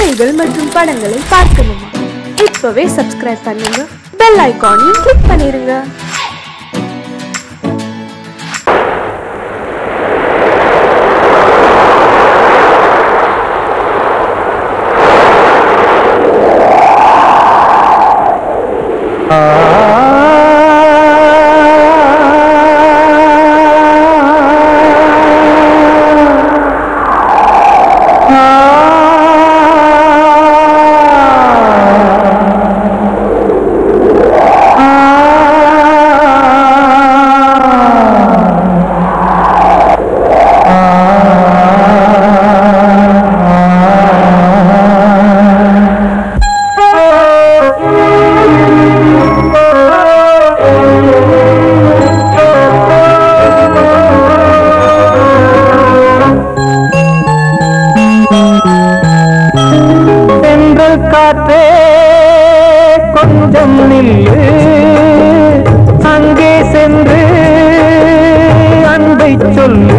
கதைகள் மற்றும் படங்களை பார்க்கணுமா? இப்பவே சப்ஸ்கிரைப் பண்ணுங்க, பெல் ஐகானையும் கிளிக் பண்ணிருங்க. காற்றே கொஞ்சம் நில்லு, அங்கே சென்று அன்பை சொல்லு.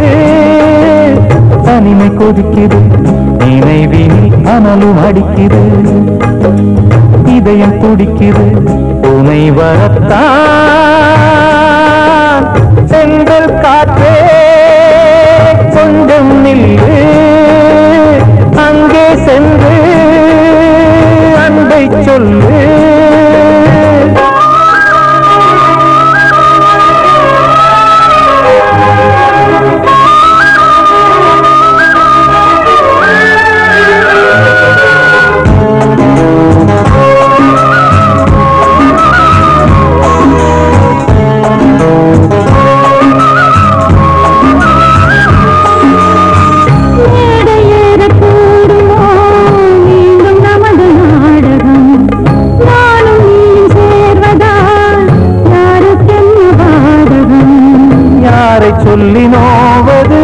தனிமை கொதிக்குது, நினைவினில் அனலும் அடிக்குது, இதயம் துடிக்குது, துணை வரத்தான். சென்றல் காற்றே கொஞ்சம் நில்லு, அங்கே சென்று அன்பை சொல்லு. சொல்லி நோவது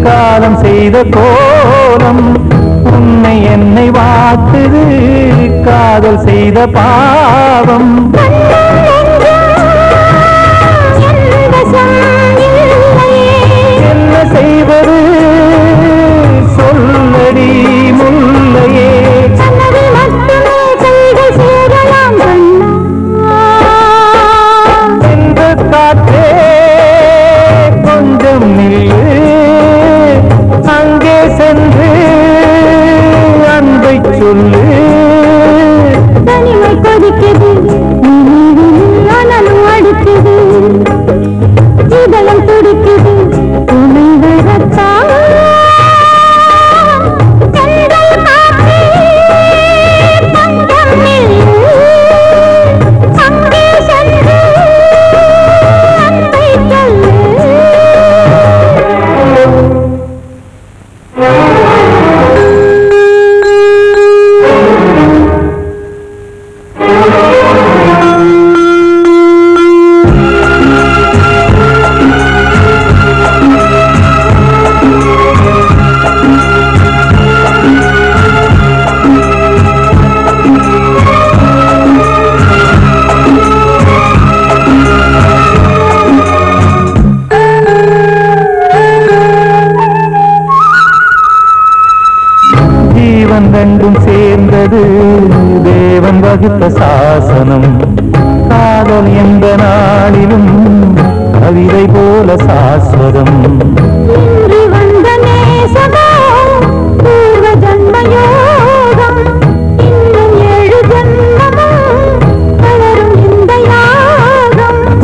காலம் செய்த கோலம், உன்னை என்னை வாக்குது காதல் செய்த பாவம். என்ன செய்வது சொல்லடி முல்லையே, என்ற காற்றே கொஞ்சம் நில்லு, அங்கே சென்று அன்பை சொல்லு. தனிமை கொதிக்குது, அனலும் அடிக்குது, இதயம் துடிக்குது, துணை வரத்தான். ரெண்டும் சேர்ந்தது தேவன் வகுத்த சாசனம், காதல் எந்த நாளிலும் கவிதை போல சாஸ்வதம்.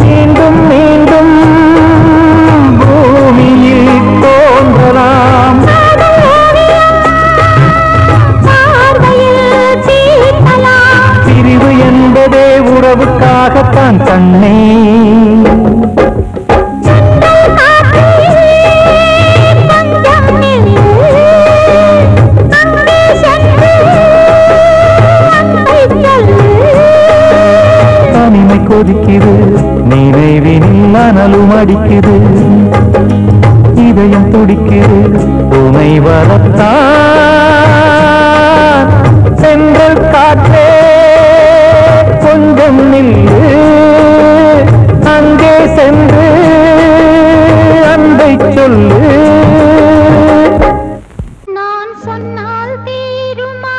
மீண்டும் மீண்டும் பூமியில் தோன்றலாம், பிரிவு என்பதே உறவுக்காகத்தான் கண்ணே. தனிமை கொதிக்குது, நினைவினில் அனலும் அடிக்குது, இதயம் துடிக்குது, துணை வரத்தான். சென்றல் காற்றே கொஞ்சம் நில்லு, அங்கே சென்று அன்பை சொல்லு. நான் சொன்னால் தீருமா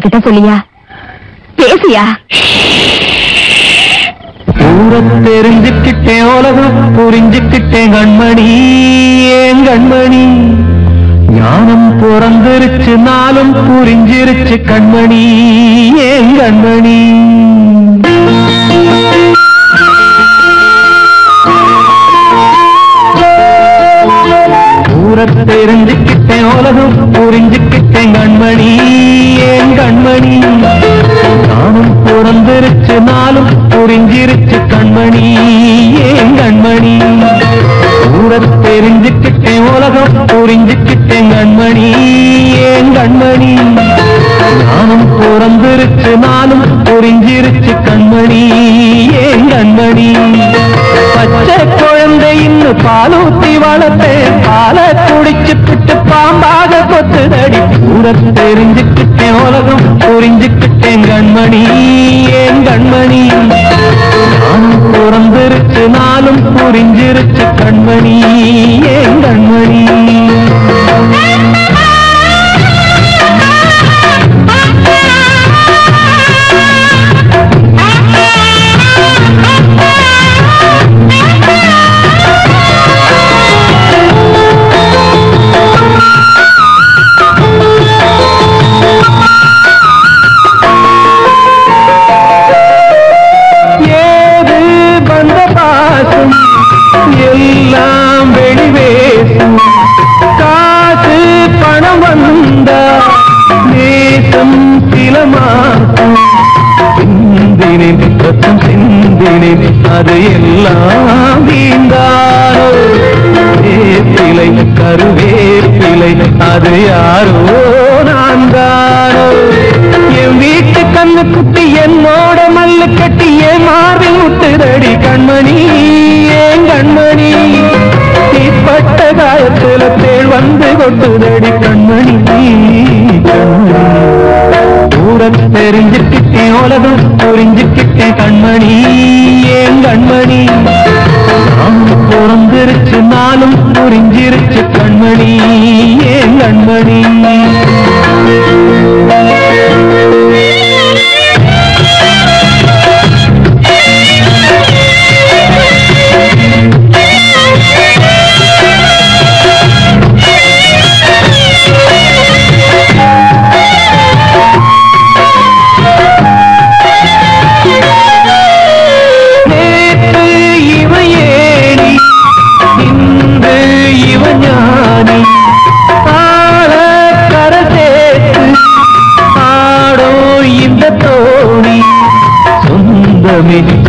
என்கிட்ட சொல்லியா? பேசியா? ஊரை தெரிஞ்சுக்கிட்டேன், உலகம் புரிஞ்சுக்கிட்டேன் கண்மணி, ஏன் கண்மணி. ஞானம் பிறந்திருச்சு, நாளும் புரிஞ்சிருச்சு கண்மணி, ஏன் கண்மணி. ஊரை தெரிஞ்சுக்கிட்டேன், உலகம் புரிஞ்சுக்கிட்டேன் கண்மணி, ஏன் கண்மணி. ஞானம் பிறந்திருச்சு, நாளும் புரிஞ்சிருச்சு கண்மணி, ஏன் கண்மணி. ஊரை தெரிஞ்சுக்கிட்டேன், உலகம் புரிஞ்சுக்கிட்டேன் கண்மணி, ஏன் கண்மணி. ஞானம் பிறந்திருச்சு, நாளும் புரிஞ்சிருச்சு கண்மணி, ஏன் கண்மணி. பச்சை குழந்தை இன்னும் பாலூத்தி வளர்த்தேன், பாலை குடிச்சு பிட்டு பாம்பாக கொத்துதடி. ஊரை தெரிஞ்சுக்கிட்டேன், உலகம் புரிஞ்சுக்கிட்டேன் கண்மணி, ஏன் கண்மணி. ஞானம் பிறந்திருச்சு, நாளும் புரிஞ்சிருச்சு கண்மணி, ஏன் கண்மணி. எல்லாம் வெளிவேசும், காசு பணம் வந்தா நேசம் சில மாசம். சிந்தினேன் ரத்தம் சிந்தினேன், அது எல்லாம் வீந்தாரோ. வேப்பிலை கருவேப்பிலை, அது யாரோ நான் தானோ. என் வீட்டு கண்ணு குட்டி என்னோட மல்லு கட்டி என் மார்பில் முட்டுதடி கண்மணி, ஏன் கண்மணி. தீப்பட்ட காயத்துல தேள் வந்து கொட்டுதடி கண்மணி, கண்மணி. ஊரை தெரிஞ்சுக்கிட்டேன், உலகம் புரிஞ்சுக்கிட்டேன் கண்மணி, ஏன் கண்மணி. நானும் பிறந்திருச்சு, நாளும் புரிஞ்சிருச்சு கண்மணி, ஏன் கண்மணி.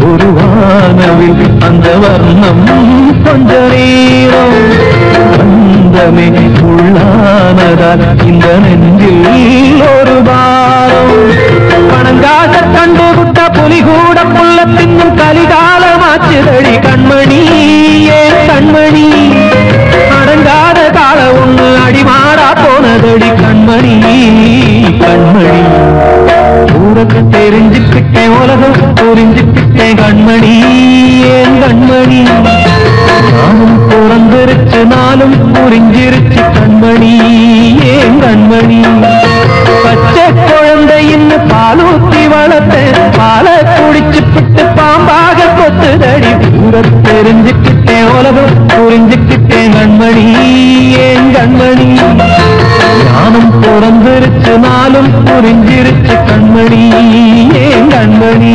ஒரு வானவில் அந்த வர்ணம் கொஞ்ச நேரம் வந்தமே உள்ளானதால் இந்த நெஞ்சில் ஒரு பாரம். பணங்காச கண்டு விட்ட புலி கூட புள்ள தின்னும் கலிகாலமாச்சுதடி கண்மணி, ஏன் கண்மணி. அடங்காத கால ஒண்ணு அடிமாடா போனதடி கண்மணி, கண்மணி. ஊருக்கு தெரிஞ்சுக்கிட்டேன், உலகம் புரிஞ்சுக்கிட்டேன் கண்மணி, ஏன் கண்மணி. நானும் பிறந்திருச்சு, நாளும் புரிஞ்சிருச்சு கண்மணி, ஏன் கண்மணி. பச்சை குழந்தை இன்னும் பாலூத்தி வளர்த்தேன், பாலை குடிச்சு பிட்டு பாம்பாக கொத்துதடி. ஊரை தெரிஞ்சுக்கிட்டேன், உலகம் புரிஞ்சுக்கிட்டேன் கண்மணி, ஏன் கண்மணி. ஞானம் பிறந்திருச்சு, நாளும் புரிஞ்சிருச்சு கண்மணி, ஏன் கண்மணி.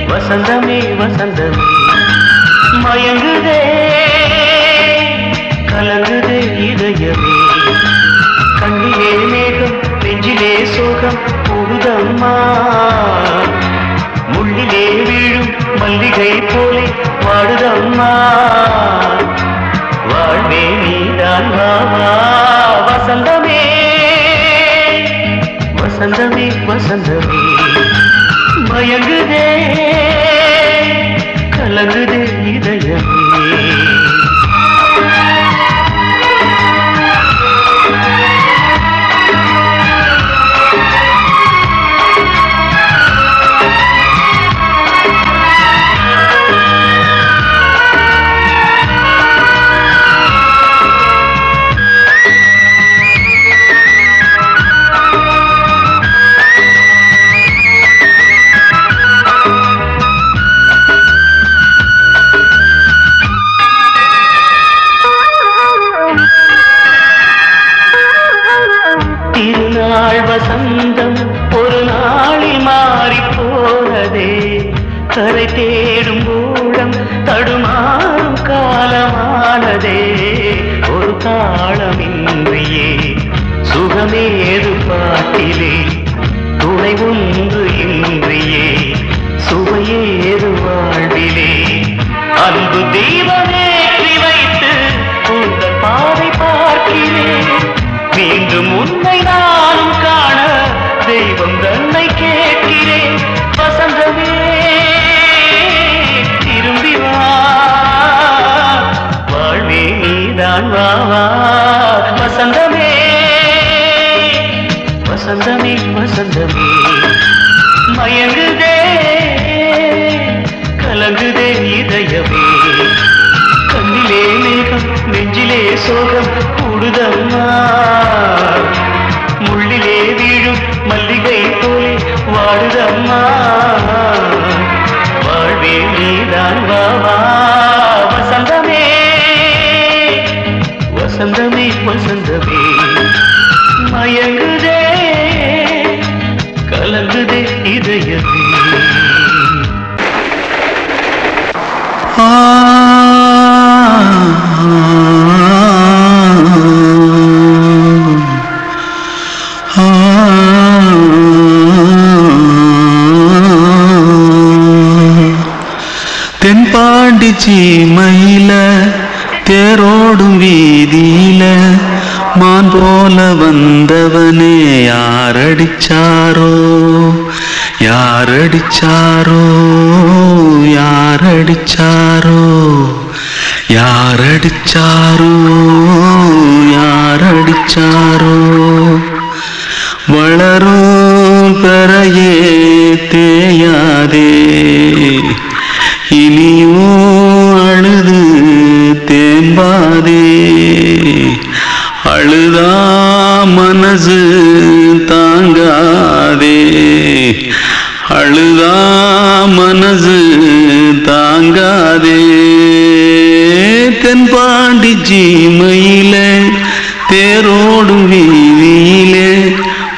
வசந்தமே வசந்தமே மயங்குதே கலங்குதே இதயமே. கண்ணிலே மேகம் நெஞ்சிலே சோகம் கூடுதம்மா, முள்ளிலே வீழ் மல்லிகை போலே வாடுதம்மா வாழ்வே நீதான் வாவா வசந்தமே வசந்தமே வசந்தமே மயங்குதே கலங்குதே இதயமே வசந்தம் ஒரு நாளில் மாறி போனதே கரை தேடும் ஊழம் தடுமாறும் காலமானதே ஒரு தாளமின்றியே சுகமேது பாட்டிலே துணை ஒன்று இன்றியே சுவையேது வாழ்விலே அன்பு தீபமேற்றி வைத்து உங்கள் பாதை பார்க்கிறேன் மீண்டும் உன்னை நானும் காண தெய்வம் தன்னை கேட்கிறேன் வசந்தமே திரும்பி வா வாழ்வே நீதான் வாவா வசந்தமே வசந்தமே வசந்தமே மயங்குதே கலங்குதே இதயமே கண்ணிலே மேகம் நெஞ்சிலே சோகம் கூடுதம்மா முள்ளிலே வீழும் மல்லிகை போலே வாடுதம்மா வாழ்வே நீதான் வாவா வசந்தமே வசந்தமே வசந்தமே மயங்குதே கலங்குதே இதயமே தென்பாண்டி சீமையில தேரோடும் வீதியில மான் போல வந்தவனே யாரடிச்சாரோ யாரடிச்சாரோ யாரடிச்சாரோ யாரடிச்சாரோ யாரடிச்சாரோ வளரும் பெறையே தேயாதே இனியும் அழுது தேம்பாதே அழுதா மனசு தாங்காதே அழுதா மனசு தாங்காதே தென்பாண்டி சீமையில தேரோடும் வீதியிலே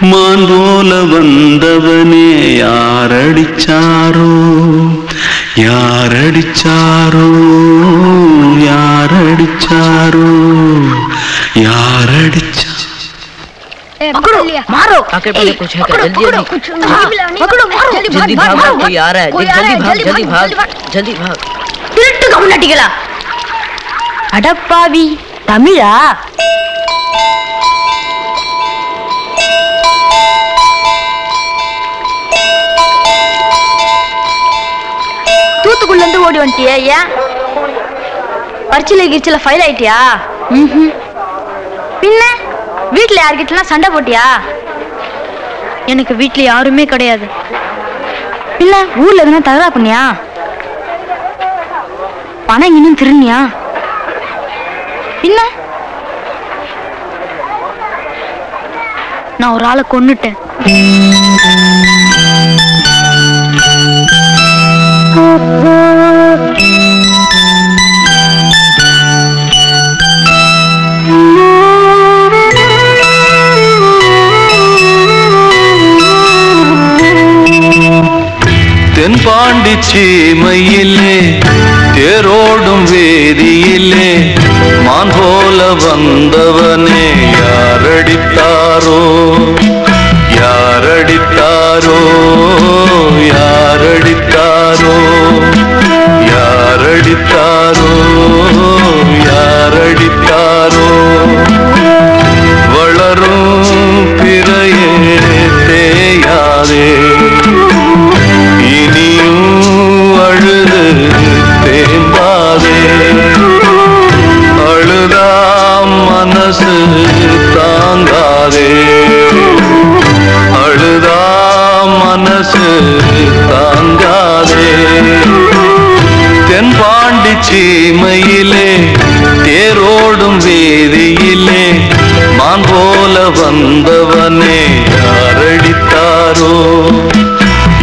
மான் போல வந்தவனே யாரடிச்சாரோ யாரடிச்சாரோ யாரடிச்சாரோ யாரடிச்சா पकड़ो मारो आके पहले कुछ है क्या जल्दी जल्दी पकड़ो मारो जल्दी भाग कोई आ रहा है जल्दी भाग जल्दी भाग திருட்டு கம்முனட்டிகளா அடப்பாவி தமிழா தூத்துக்குள்ள இருந்து ஓடி வந்துட்டியா ஏன் பரிச்சையில கிரிச்சில ஃபைல் ஆயிட்டியா பின்ன வீட்டுல யார்கிட்டலாம் சண்டை போட்டியா எனக்கு வீட்டுல யாருமே கிடையாது பின்ன ஊர்ல எதுனா தகரா பண்ணியா பணம் இன்னும் திருநியா பின்ன நான் ஒரு ஆளை கொன்னுட்டேன் தென்பாண்டி சீமையிலே தேரோடும் வேதியிலே மான் போல வந்தவனே யாரடித்தாரோ யாரடித்தாரோ யாரடித்தாரோ மனசு தேம்பாதே அழுதா மனசு தாங்காதே அழுதா மனசு தாங்காதே தென்பாண்டி சீமையிலே தேரோடும் வேதியிலே மான் போல வந்தவனே யாரடித்தாரோ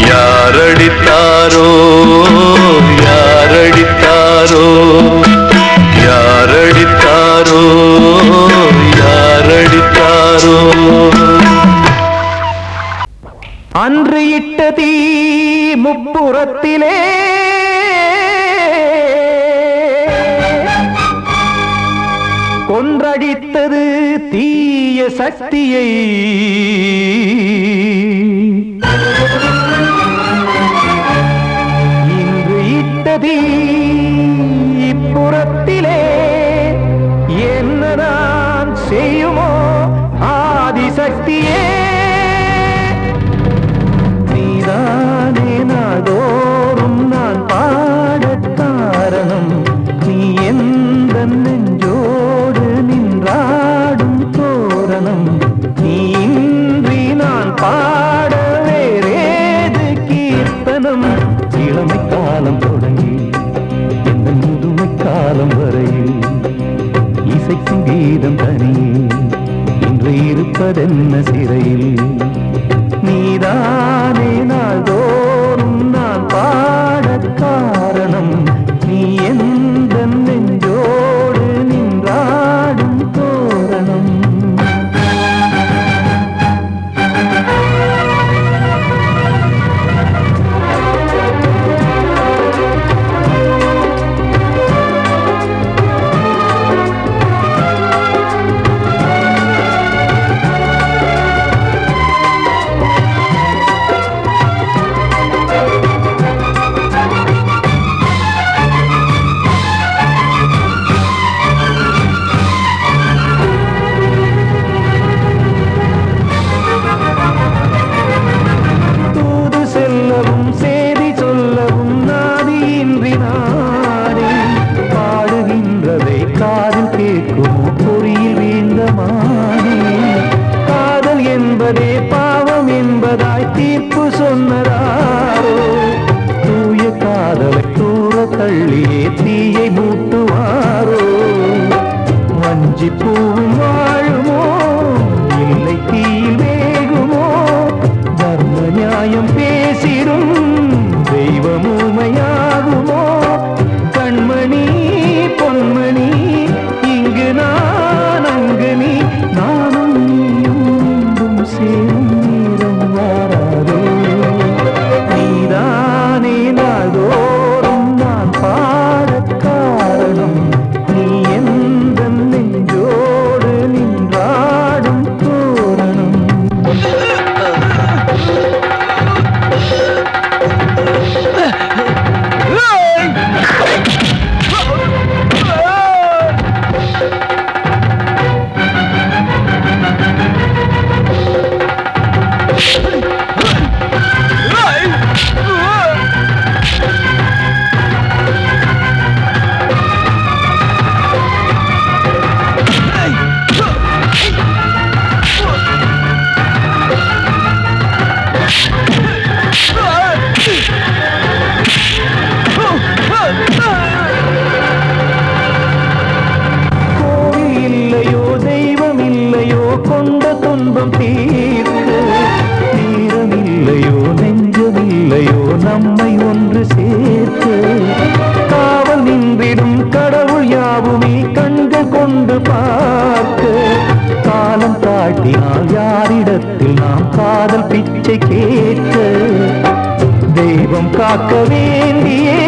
யாரடித்தாரோ யாரடித்தாரோ யாரடித்தாரோ யாரடித்தாரோ அன்று இட்ட தீ முப்புறத்திலே கொன்றடித்தது தீய சக்தியை இன்று இட்டதீ இப்புறத்திலே என்னதான் செய்யுமோ ஆதிசக்தியே நீதானே நாள்தோறும் நான் பாடக் காரணம் நீ எந்த நெஞ்சோடு நின்றாடும் தோரணம் நீ இன்றி நான் பாட வேறேது கீர்த்தனம் இளமை காலம் தொடங்கி எந்த முதுமை காலம் வரையில் இசைக்கும் கீதம் தனியே இன்று இருப்பதென்ன சிறையில் நீதானே நாள்தோறும் நான் பாடக் காரணம் நீ எந்த நெஞ்சோடு நின்றாடும் தோரணம் காக்க வேண்டியே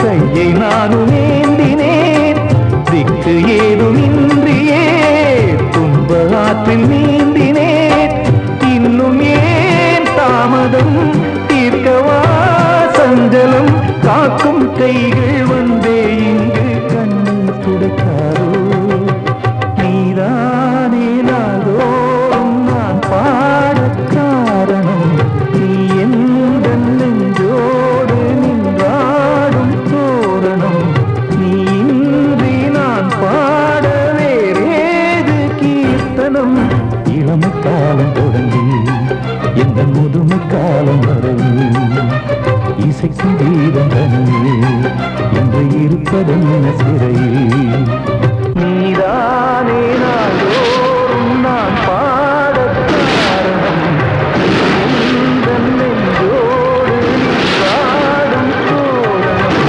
கையை நானும் ஏந்தினேன் திக்கு ஏதுமின்றியே துன்ப ஆற்றில் நீந்தினேன் இன்னும் ஏன் தாமதம் தீர்க்கவா சஞ்சலம் காக்கும் கைகள் வந்தே இங்கு கண்ணீர் துடைக்காரோ நீதானே நாளோறும் நான் பாடக் காரணம் நீ எந்த நெஞ்சோடு நின்றாடும் அடைப்பதென்ன சிறையில் நீதானே நாளோறும் நான் பாடக் காரணம் எந்தன் நெஞ்சோடு நீ பாடும் தோரணம்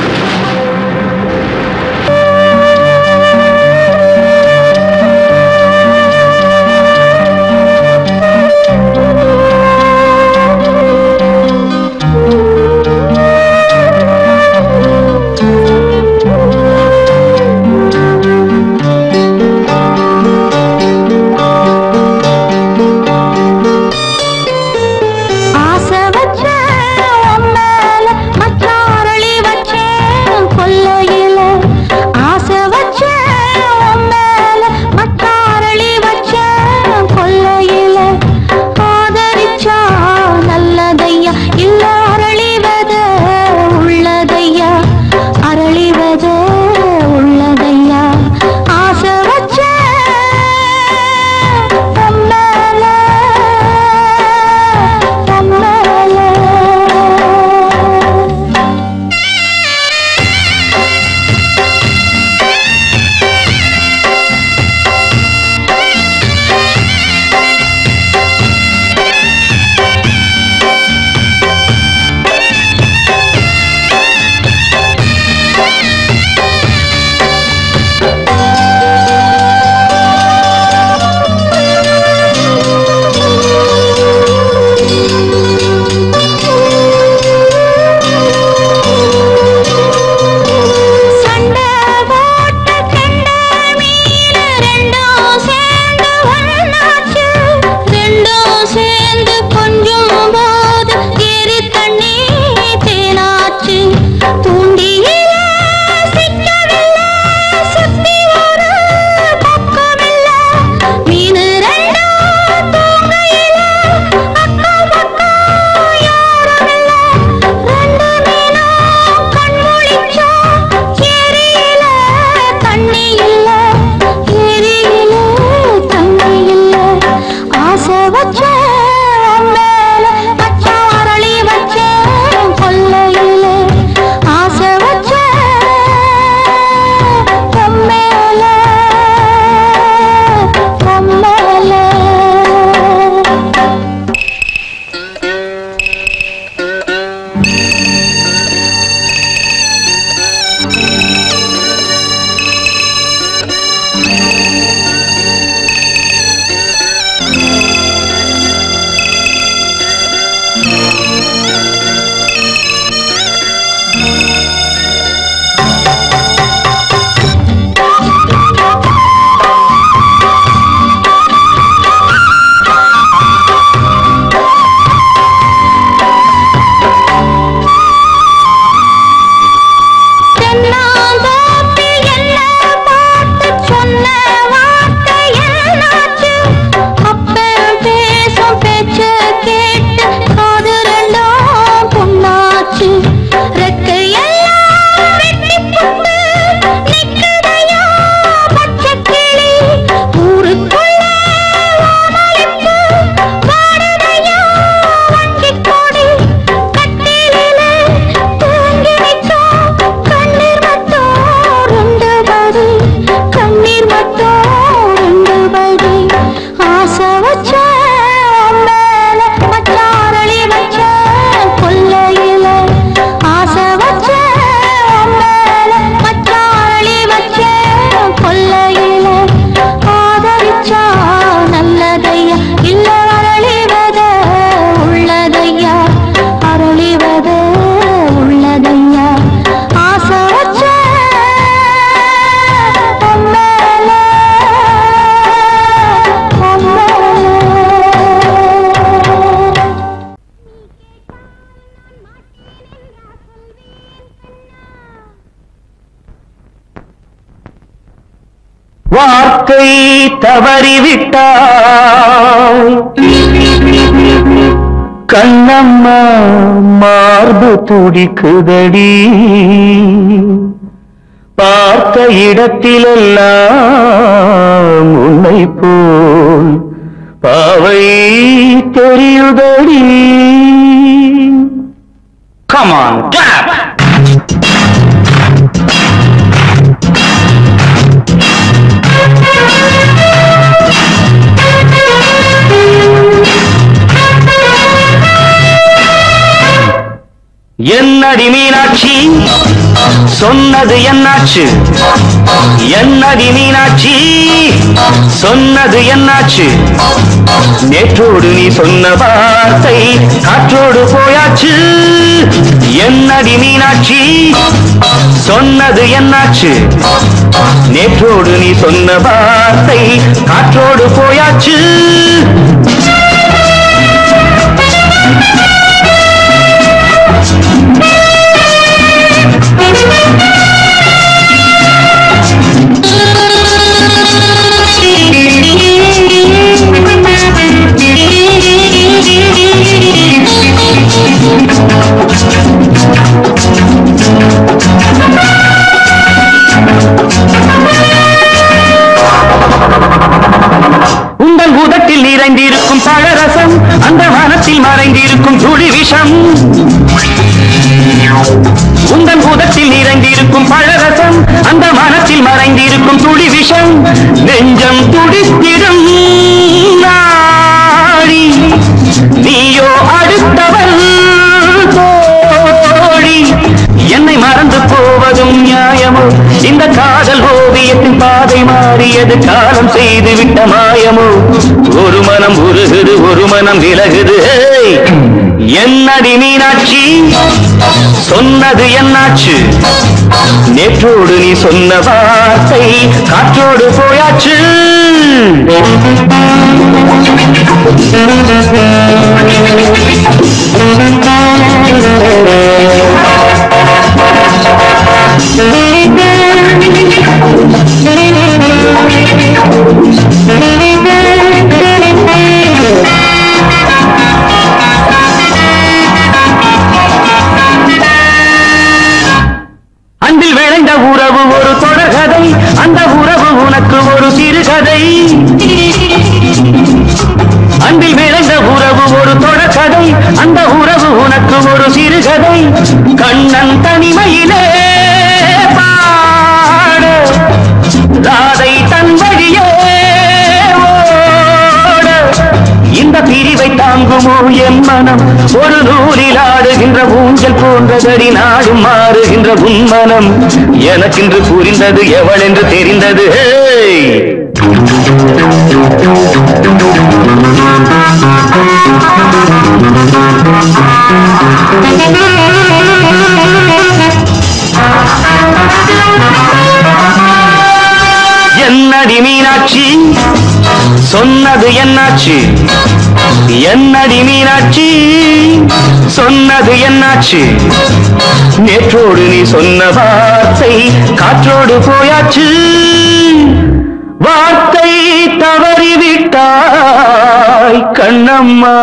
வார்த்தை தவறிவிட்டாய் கண்ணம்மா மார்பு துடிக்குதடி பார்த்த இடத்திலெல்லாம் உன்னை போல் பாவை தெரியுதடி. Come on, clap! என்னடி மீனாட்சி சொன்னது என்னாச்சு என்னடி மீனாட்சி சொன்னது என்னாச்சு நேற்றோடு நீ சொன்ன வார்த்தை காற்றோடு போயாச்சு என்னடி மீனாட்சி சொன்னது என்னாச்சு நேற்றோடு நீ சொன்ன வார்த்தை காற்றோடு போயாச்சு உங்கள் உதட்டில் நிறைந்திருக்கும் பழரசம் அந்த மனத்தில் மறைந்திருக்கும் துளி விஷம் உங்கள் உதட்டில் நிறைந்திருக்கும் பழரசம் அந்த மனத்தில் மறைந்திருக்கும் துளி விஷம் நெஞ்சம் துடித்திடும் நாடி நீயோ அடுத்தவள் தோழி என்னை மறந்து போவதும் நியாயமோ இந்த காதல் ஓவியத்தின் பாதை மாறியது காலம் செய்து விட்ட மாயமோ ஒரு மனம் உருகுது ஒரு மனம் விலகுது என்னடி மீனாட்சி சொன்னது என்னாச்சு நேற்றோடு நீ சொன்ன வார்த்தை காற்றோடு போயாச்சு அன்பில் விளைந்த உறவு ஒரு தொடர்கதை அந்த உறவு உனக்கு ஒரு சிறுகதை அன்பில் விளைந்த உறவு ஒரு தொடர்கதை அந்த உறவு உனக்கு ஒரு சிறுகதை கண்ணன் தனிமையிலே பாட ராதை தன் வழியே ஓட இந்த பிரிவை தாங்குமோ என் மனம் ஒரு நூலில் ஆடுகின்ற ஊஞ்சல் போன்றதடி நாடும் மாறுகின்ற உன்மனம் எனக்கென்று புரிந்தது எவள் என்று தெரிந்தது என்னடி மீனாட்சி சொன்னது என்னாச்சு என்னடி மீனாட்சி சொன்னது என்னாச்சு நேற்றோடு நீ சொன்ன வார்த்தை காற்றோடு போயாச்சு வார்த்தை தவறிவிட்டாய் கண்ணம்மா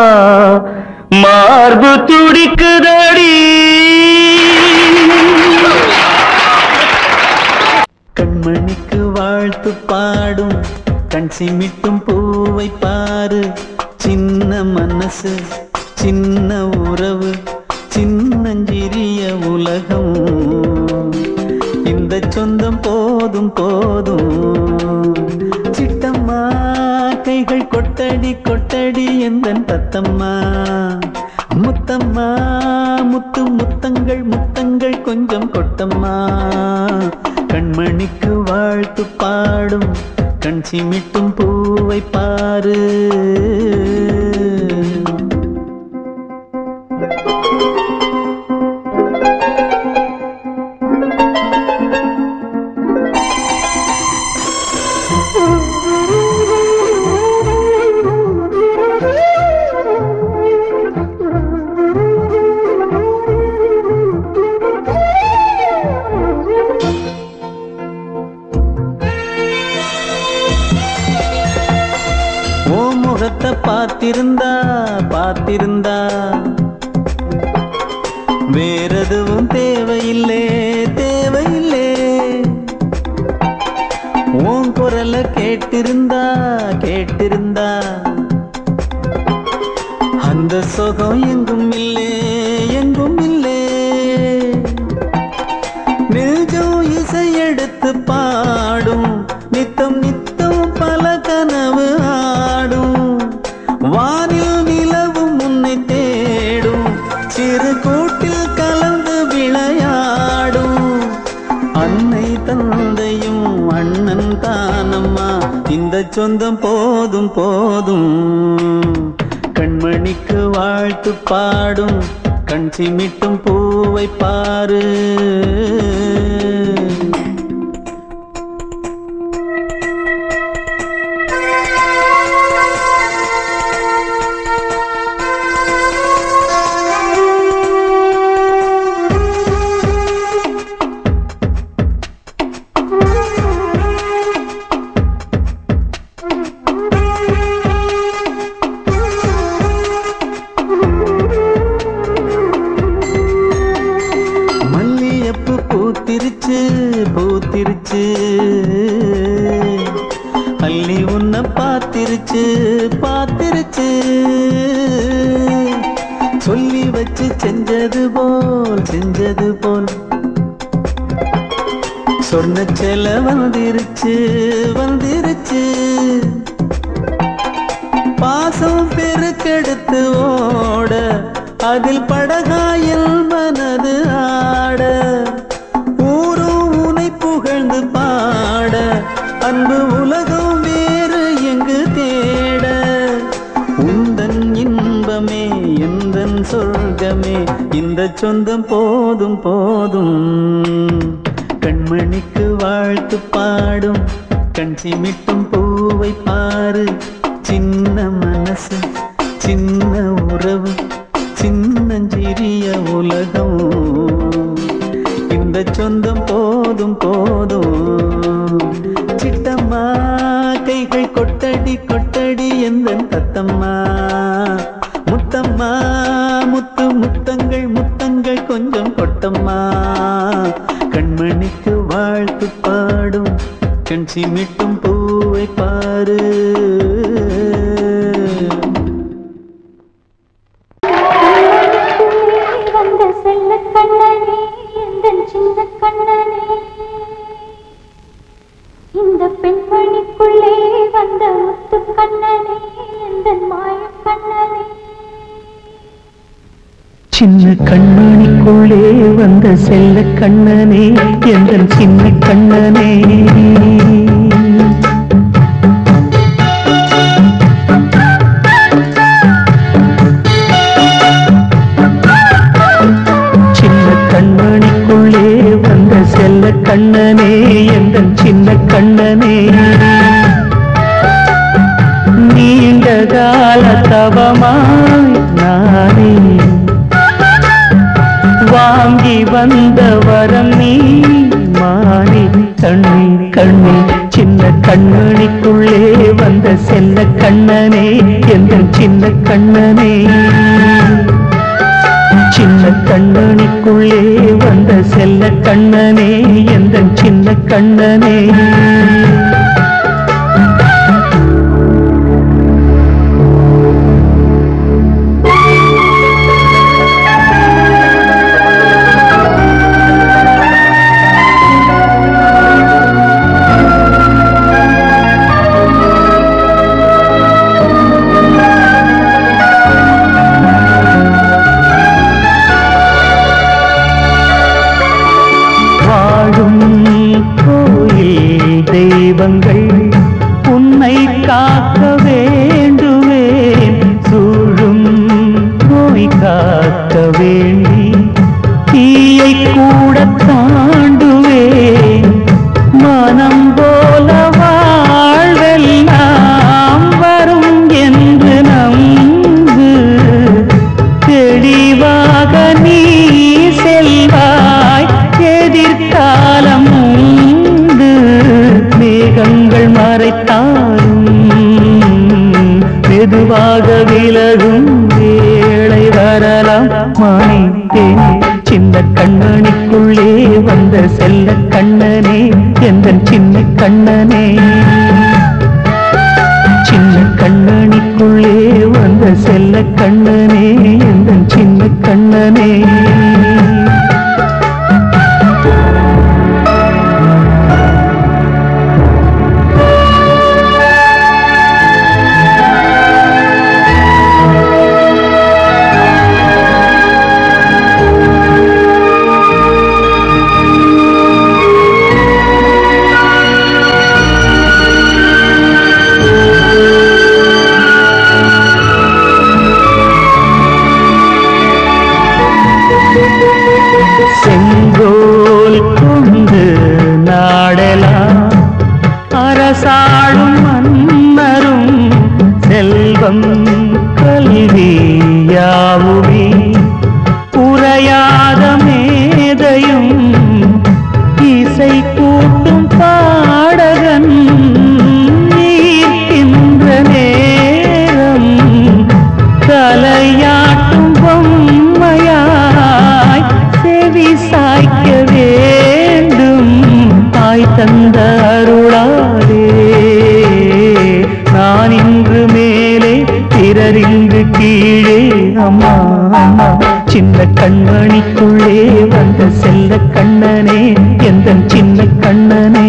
மார்பு துடிக்குதடி கண்மணிக்கு வாழ்த்து பாடும் கண் சிமிட்டும் பூவை பாரு சின்ன மனசு சின்ன உறவு சின்னஞ்சிறிய உலகம் இந்த சொந்தம் போதும் போதும் சிட்டம்மா கைகள் கொட்டடி கொட்டடி எந்தன் தத்தம்மா முத்தம்மா முத்து முத்தங்கள் முத்தங்கள் கொஞ்சம் கொட்டம்மா கண்மணிக்கு வாழ்த்து பாடும் கண் சிமிட்டும் பூவை பாரு பார்த்திருந்தா பார்த்திருந்தா வேறெதுவும் தேவையில்லை தேவையில்லை உன் குரலை கேட்டிருந்தா கேட்டிருந்தா அந்த சுகம் எங்கும் இல்லை எங்கும் இல்லை நெஞ்சம் இசை எடுத்து பாடும் நித்தம் நித்தம் பல கனவு ஆடும் வானில் நிலவும் உன்னை தேடும் சிறு கூட்டில் கலந்து தந்தையும் அண்ணன் தானம்மா. இந்த சொந்தம் போதும் போதும். கண்மணிக்கு வாழ்த்து பாடும் கண் சிமிட்டும் பூவை பாரு. பூத்திருச்சு அள்ளி உன்னை பார்த்திருச்சு பார்த்திருச்சு. சொல்லி வச்சு செஞ்சது போல் சொன்ன செல வந்துருச்சு வந்துருச்சு. பாசம் பெருக்கெடுத்து ஓட அதில் படகாயில் மனது ஆட. புகழ்ந்து பாட அன்பு உலகம் வேறு எங்கு தேட. உந்தன் இன்பமே எந்தன் சொர்க்கமே இந்த சொந்தம் போதும் போதும். கண்மணிக்கு வாழ்த்து பாடும் கண் சிமிட்டும் பூவை பாரு. சின்ன மனசு சின்ன உறவு சின்னஞ்சிறிய உலகம். இந்த சொந்தம் போதும் போதும். சிட்டம்மா கைகள் கொட்டடி கொட்டடி எந்தன் தத்தம்மா. முத்தம்மா முத்து முத்தங்கள் முத்தங்கள் கொஞ்சம் கொட்டம்மா. கண்மணிக்கு வாழ்த்து பாடும் கண் சிமிட்டும் பூவை பாரு. சின்ன கண்ணனே இந்த பெண்மணிக்குள்ளே வந்த முத்து கண்ணனே இந்த மாய கண்ணனே. சின்ன கண்மணிக்குள்ளே வந்த செல்ல கண்ணனே எந்தன் சின்ன கண்ணனே. கண்மணிக்குள்ளே வந்த செல்ல கண்ணனே எந்தன் சின்ன கண்ணனே. நீண்ட கால தவமாய் நானே வாங்கி வந்த வரம் நீ மாறி கண்ணி கண்ணி. சின்ன கண்மணிக்குள்ளே வந்த செல்ல கண்ணனே எந்தன் சின்ன கண்ணனே. சின்ன கண்ணனுக்குள்ளே வந்த செல்ல கண்ணனே எந்தன் சின்ன கண்ணனே. தெய்வங்கள் உன்னை காக்க வேண்டுவேன். சூழும் நோய் காக்க வேண்டி தீயை கூட தாண்டுவேன். மனம் போல வாழ்வெல்லாம் வரும் என்று நம்பு. தெளிவாக நீ செல்வாய் எதிர்காலம் மேகங்கள் மறைத்தாலும் மெதுவாக விலகும் வேளை வரலாம் மாணித்தேன். சின்ன கண்ணனுக்குள்ளே வந்த செல்ல கண்ணனே எந்தன் சின்ன கண்ணனே. சின்ன கண்ணனுக்குள்ளே வந்த செல்ல கண்ணனே எந்தன் சின்ன கண்ணனே. அம்மா சின்ன கண்மணிக்குள்ளே வந்த செல்ல கண்ணனே எந்தன் சின்ன கண்ணனே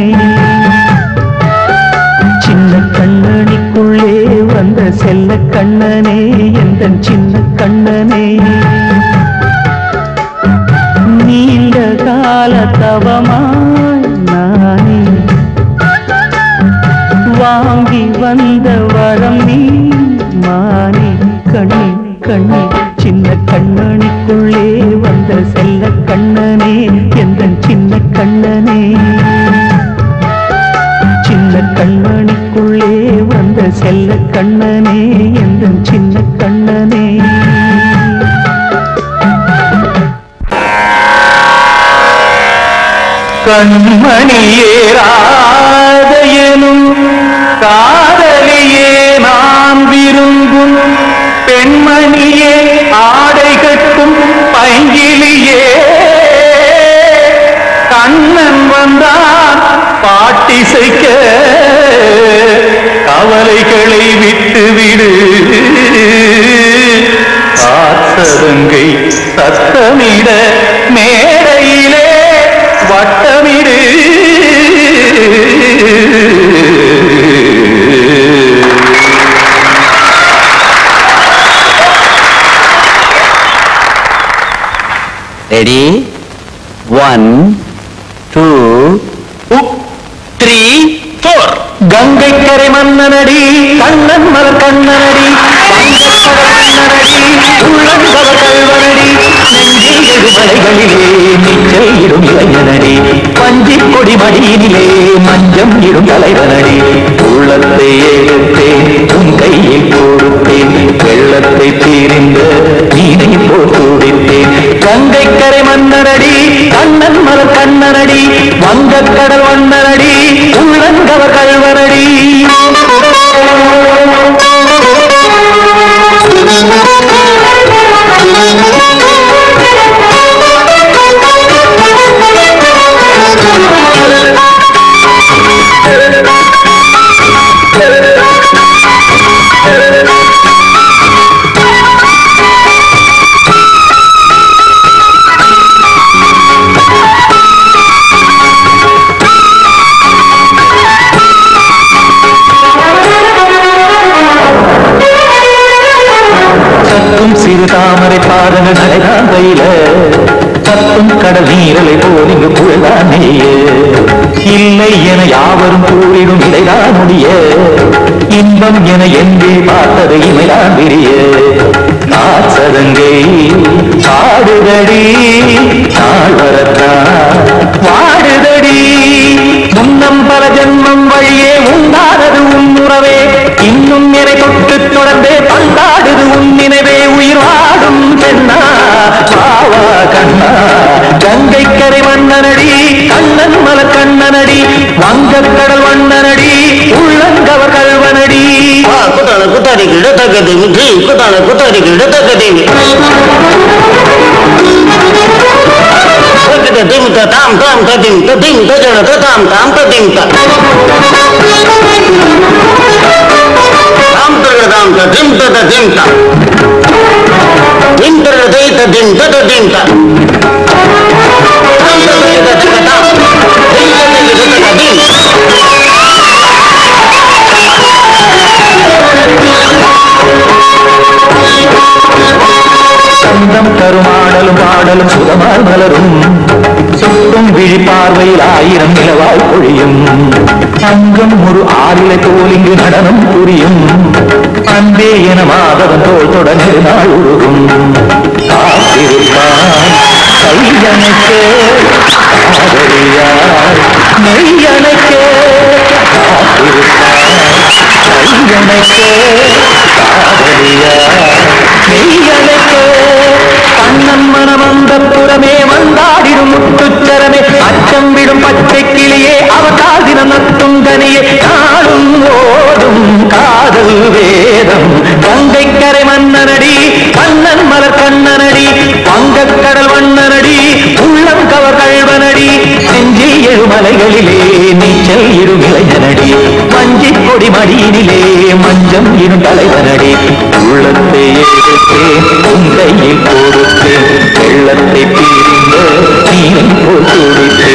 சின்ன கண்ணனிக்குள்ளே வந்த செல்ல கண்ணனே எந்தன் சின்ன கண்ணனே நீண்ட கால தவமாய் நானே வாங்கி வந்த வரம் நீ மானே கண்ணி கண்ணி சின்ன கண்ணனிக்குள்ளே வந்த செல்ல கண்ணனே எந்தன் சின்ன கண்ணனே சின்ன கண்ணனிக்குள்ளே வந்த செல்ல கண்ணனே எந்தன் சின்ன கண்ணனே கண்மணியேராதையனும் காதலியே நான் விரும்பும் பெண்மணியே ஆடை கட்டும் பைங்கிலியே கண்ணன் வந்தான் பாட்டிசைக்க கவலைகளை விட்டுவிடு காத்ததங்கை சத்தமிட மேடையிலே வட்டமிடு ரெடி 1 2 3 4 கங்கை கரை மன்னனடி கண்ணன் மலர் கண்ணனடி உள்ளங்கவ கல்வனடி நெஞ்சில் எழுமலைகளிலே நிச்சல் இடும் இளைஞனடி பஞ்சிக் கொடி மடியினிலே மஞ்சம் இடும் தலைவனடி உள்ளத்தை எடுத்தேன் உன் கையில் கொடுத்தேன் வெள்ளத்தை தீரிந்த நீனை போல் துடித்தேன் கங்கை கரை மன்னனடி கண்ணன் மலர் கண்ணனடி வங்கக் கடல் வண்ணனடி உள்ளங்கவ கல்வனடி சிறு தாமரை பாதங்கள் நடைதான் கையில சத்தும் கடல் நீரலை போல் இங்கு புழதான் நெய்ய இல்லை என யாவரும் கூறிடும் இடைதான் முடிய இன்பம் என எங்கே பார்த்தது இமைதான் விரிய காசதங்கை பாடுதடி நாள் வரத்தான் வாடுதடி முன்னம் பல ஜென்மம் வழியே உண்டானது உன் உறவே இன்னும் என்னை தொட்டு தொடர்ந்தே பந்தாடுது உன் நினைவே உயிர் வாடும் பெண்ணா பாவா கண்ணா கங்கை கரை மன்னனடி கண்ணன் மல கண்ணனடி வங்கக் கடல் வண்ணனடி உள்ளங்கவர் கல்வனடி குத்தான குத்தாரி கிடத்தக்கது விஜி குத்தான குத்தாரி கிடத்தக்கது திமுக தாம் தாம் ததிம் ததிம் தஜன தாம் தாம் ததிம் தாம் தரதாம் ததிம் ததிம் திம் தரதை ததிம் ததிம் தாம் சந்தம் கருமாடலும் பாடலும் சுகமால் மலரும் சுட்டும் விழி பார்வையில் 1000 நிலவாய் பொழியும் அங்கம் ஒரு ஆறிலை போல் இங்கு நடனம் புரியும் அன்பே என மாதவன் தோல் தொடர்ந்து நாள் உருகும் காத்திருப்பான் கையணைக்க காதலியாய் மெய்யணைக்க காத்திருப்பான் கையணைக்க காதலியாய் மெய்யணைக்க கண்ணன் மனம் அந்த புறமே வந்தாடிடும் முத்துச்சரமே அச்சம் விடும் பச்சை கிளியே அவதால் தினம் நத்தும் கனியே நாளும் ஓடும் காதல் வேதம் கங்கை கரை மன்னனடி கண்ணன் மலர் கண்ணனடி வங்கக் கடல் வண்ணனடி உள்ளம் கவர் கல்வனடி செஞ்சில் எழுமலைகளிலே நீச்சல் இரு இளைஞனடி வஞ்சி கொடி மடியினிலே மஞ்சம் இரும் தலைவனடே உள்ளத்தை எடுத்தேன் உன் கையில் கொடுத்தேன் வெள்ளத்தை பிரிந்த நீரை போல் துடித்தேன்